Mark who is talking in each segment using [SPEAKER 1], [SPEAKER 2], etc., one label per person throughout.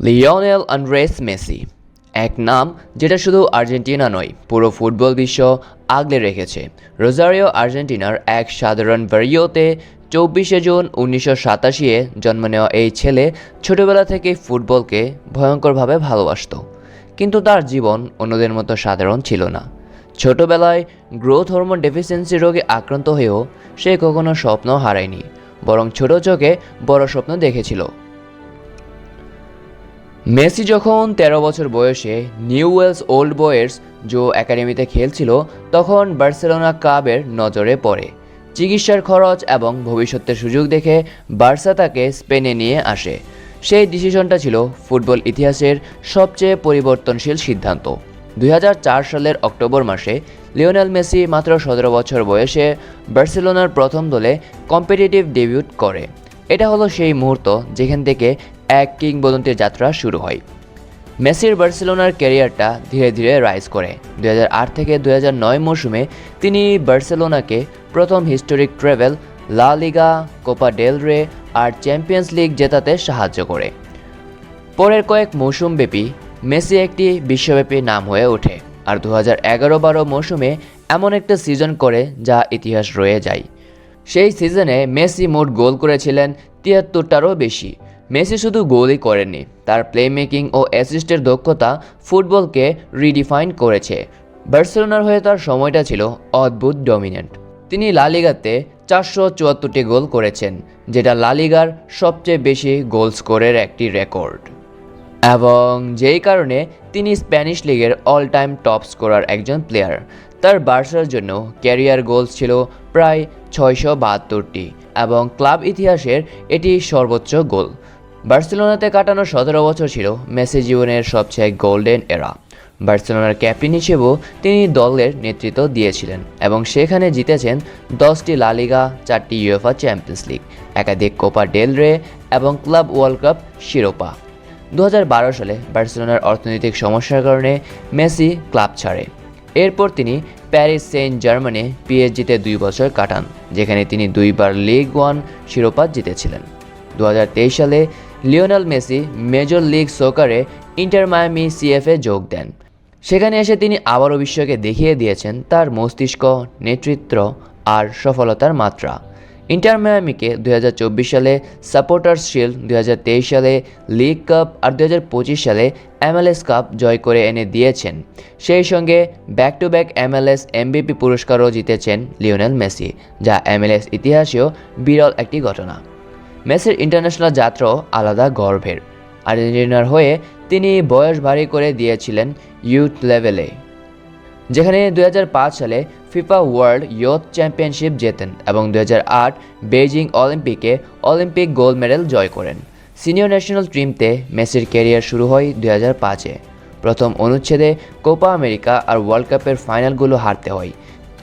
[SPEAKER 1] Lionel Andres Messi, এক নাম যেটা শুধু আর্জেন্টিনা নয়, পুরো ফুটবল বিশ্ব আগলে রেখেছে। রোজারিও আর্জেন্টিনার এক সাধারণ বাড়িওতে 24 জুন 1987-এ জন্ম নেওয়া এই ছেলে ছোটবেলা থেকেই ফুটবলকে ভয়ঙ্করভাবে ভালোবাসত। কিন্তু তার জীবন অন্যদের মতো সাধারণ ছিল না। ছোটবেলায় গ্রোথ হরমোন ডেফিসিয়েন্সি রোগে আক্রান্ত হয়েও সে কখনো স্বপ্ন হারায়নি, বরং ছোট চোখে বড় স্বপ্ন দেখেছিল। মেসি যখন 13 বছর বয়সে নিউওয়েলস ওল্ড বয়েজ জো একাডেমিতে খেলছিল, তখন বার্সেলোনা ক্লাবের নজরে পড়ে। চিকিৎসার খরচ এবং ভবিষ্যতের সুযোগ দেখে বার্সা তাকে স্পেনে নিয়ে আসে। সেই ডিসিশনটা ছিল ফুটবল ইতিহাসের সবচেয়ে পরিবর্তনশীল সিদ্ধান্ত। 2004 সালের অক্টোবর মাসে লিওনেল মেসি মাত্র 17 বছর বয়সে বার্সেলোনার প্রথম দলে কম্পিটিটিভ ডেবিউট করে। এটা হলো সেই মুহূর্ত যেখান থেকে এক কিংবদন্তির যাত্রা শুরু হয়। মেসির বার্সেলোনার ক্যারিয়ারটা ধীরে ধীরে রাইজ করে। 2008 থেকে 2009 মৌসুমে তিনি বার্সেলোনাকে প্রথম হিস্টোরিক ট্রেভেল, লা লিগা, কোপা ডেল রে আর চ্যাম্পিয়ন্স লিগ জেতাতে সাহায্য করে। পরের কয়েক মৌসুমব্যাপী মেসি একটি বিশ্বব্যাপী নাম হয়ে ওঠে, আর 2011-12 মৌসুমে এমন একটা সিজন করে যা ইতিহাস রয়ে যায়। সেই সিজনে মেসি মোট গোল করেছিলেন 73টারও বেশি। মেসি শুধু গোলই করেননি, তার প্লেমেকিং ও অ্যাসিস্টের দক্ষতা ফুটবলকে রিডিফাইন করেছে। বার্সেলোনার হয়ে তার সময়টা ছিল অদ্ভুত ডমিনেন্ট। তিনি লা লিগাতে 474টি গোল করেছেন, যেটা লা লিগার সবচেয়ে বেশি গোল স্কোরের একটি রেকর্ড, এবং যেই কারণে তিনি স্প্যানিশ লিগের অল টাইম টপ স্কোরার একজন প্লেয়ার। তার বার্সার জন্য ক্যারিয়ার গোলস ছিল প্রায় 672টি, এবং ক্লাব ইতিহাসের এটি সর্বোচ্চ গোল। বার্সেলোনাতে কাটানো 17 বছর ছিল মেসি জীবনের সবচেয়ে গোল্ডেন এরা। বার্সেলোনার ক্যাপ্টেন হিসেবেও তিনি দলের নেতৃত্ব দিয়েছিলেন এবং সেখানে জিতেছেন 10টি লা লিগা, 4টি ইউএফা চ্যাম্পিয়ন্স লিগ, একাধিক কোপা ডেল রে এবং ক্লাব ওয়ার্ল্ড কাপ শিরোপা। 2012 সালে বার্সেলোনার অর্থনৈতিক সমস্যার কারণে মেসি ক্লাব ছাড়ে। এরপর তিনি প্যারিস সেন্ট জার্মানে পিএসজিতে 2 বছর কাটান, যেখানে তিনি 2বার লিগ 1 শিরোপা জিতেছিলেন। 2023 সালে লিওনেল মেসি মেজর লিগ সকারে ইন্টার মায়ামি সিএফে যোগ দেন। সেখানে এসে তিনি আবারও বিশ্বকে দেখিয়ে দিয়েছেন তার মস্তিষ্ক, নেতৃত্ব আর সফলতার মাত্রা। ইন্টার মায়ামিকে 2024 সালে সাপোর্টার্স শিল্ড, 2023 সালে লিগ কাপ আর 2025 সালে MLS কাপ জয় করে এনে দিয়েছেন। সেই সঙ্গে back to back MLS MVP পুরস্কারও জিতেছেন লিওনেল মেসি, যা MLS ইতিহাসেও বিরল একটি ঘটনা। মেসির ইন্টারন্যাশনাল যাত্রাও আলাদা গর্বের। আর্জেন্টিনার হয়ে তিনি বয়স ভারী করে দিয়েছিলেন ইউথ লেভেলে, যেখানে 2005 সালে ফিফা ওয়ার্ল্ড ইয়ুথ চ্যাম্পিয়নশিপ জেতেন এবং 2008 বেইজিং অলিম্পিকে অলিম্পিক গোল্ড মেডেল জয় করেন। সিনিয়র ন্যাশনাল টিমতে মেসির ক্যারিয়ার শুরু হয় 2005-এ। প্রথম অনুচ্ছেদে কোপা আমেরিকা আর ওয়ার্ল্ড কাপের ফাইনালগুলো হারতে হয়।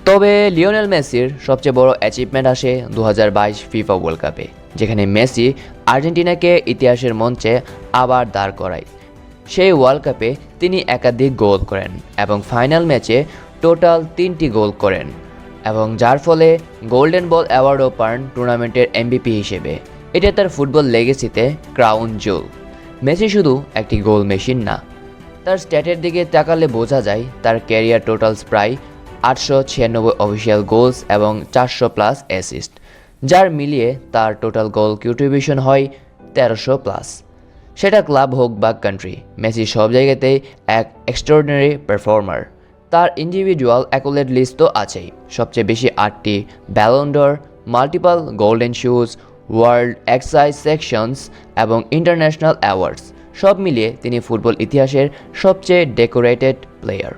[SPEAKER 1] তবে লিওনেল মেসির সবচেয়ে বড় অ্যাচিভমেন্ট আসে 2022 ফিফা ওয়ার্ল্ড কাপে, যেখানে মেসি আর্জেন্টিনাকে ইতিহাসের মঞ্চে আবার দাঁড় করায়। সেই ওয়ার্ল্ড কাপে তিনি একাধিক গোল করেন এবং ফাইনাল ম্যাচে টোটাল 3টি গোল করেন, এবং যার ফলে গোল্ডেন বল অ্যাওয়ার্ডও পান টুর্নামেন্টের MVP হিসেবে। এটা তার ফুটবল লেগেসিতে ক্রাউন জুল। মেসি শুধু একটি গোল মেশিন না, তার স্ট্যাটের দিকে তাকালে বোঝা যায় তার ক্যারিয়ার টোটালস প্রায় 896 অফিসিয়াল গোলস এবং 400+ অ্যাসিস্ট, যার মিলিয়ে তার টোটাল গোল কন্ট্রিবিউশন হয় 1300+। সেটা ক্লাব হোক বা কান্ট্রি, মেসি সব জায়গাতেই এক এক্সট্রাঅর্ডিনারি পারফর্মার। তার ইন্ডিভিজুয়াল অ্যাকোলেড লিস্ট তো আছেই, সবচেয়ে বেশি 8টি Ballon d'Or, multiple golden shoes, world এক্সাইজ সেকশনস এবং ইন্টারন্যাশনাল অ্যাওয়ার্ডস। সব মিলিয়ে তিনি ফুটবল ইতিহাসের সবচেয়ে ডেকোরেটেড প্লেয়ার।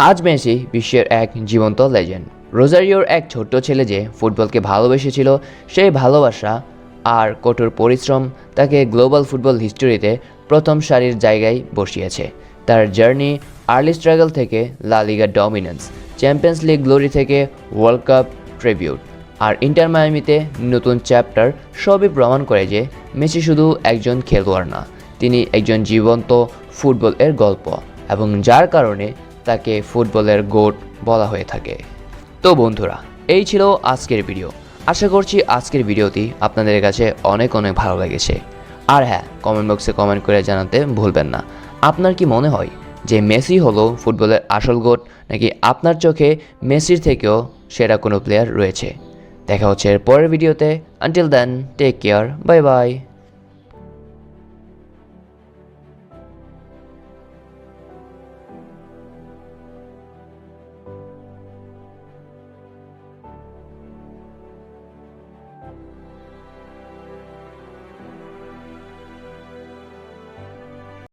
[SPEAKER 1] আজ মেসি বিশ্বের এক জীবন্ত লেজেন্ড। রোজারিওর এক ছোট্ট ছেলে যে ফুটবলকে ভালোবেসেছিল, সেই ভালোবাসা আর কঠোর পরিশ্রম তাকে গ্লোবাল ফুটবল হিস্টোরিতে প্রথম সারির জায়গায় বসিয়েছে। তার জার্নি আর্লি স্ট্রাগল থেকে লা লিগা ডমিনেন্স, চ্যাম্পিয়ন্স লিগ গ্লোরি থেকে ওয়ার্ল্ড কাপ ট্রিবিউট আর ইন্টার মায়ামিতে নতুন চ্যাপ্টার, সবই প্রমাণ করে যে মেসি শুধু একজন খেলোয়াড় না, তিনি একজন জীবন্ত ফুটবলের গল্প, এবং যার কারণে তাকে ফুটবলের গোট বলা হয়ে থাকে। তো বন্ধুরা, এই ছিল আজকের ভিডিও। আশা করছি আজকের ভিডিওটি আপনাদের কাছে অনেক ভালো লেগেছে। আর হ্যাঁ, কমেন্ট বক্সে কমেন্ট করে জানাতে ভুলবেন না আপনার কি মনে হয় যে মেসি হলো ফুটবলের আসল গোট, নাকি আপনার চোখে মেসির থেকেও সেরা কোনো প্লেয়ার রয়েছে। দেখা হচ্ছে এর পরের ভিডিওতে। Until then, take care, bye by.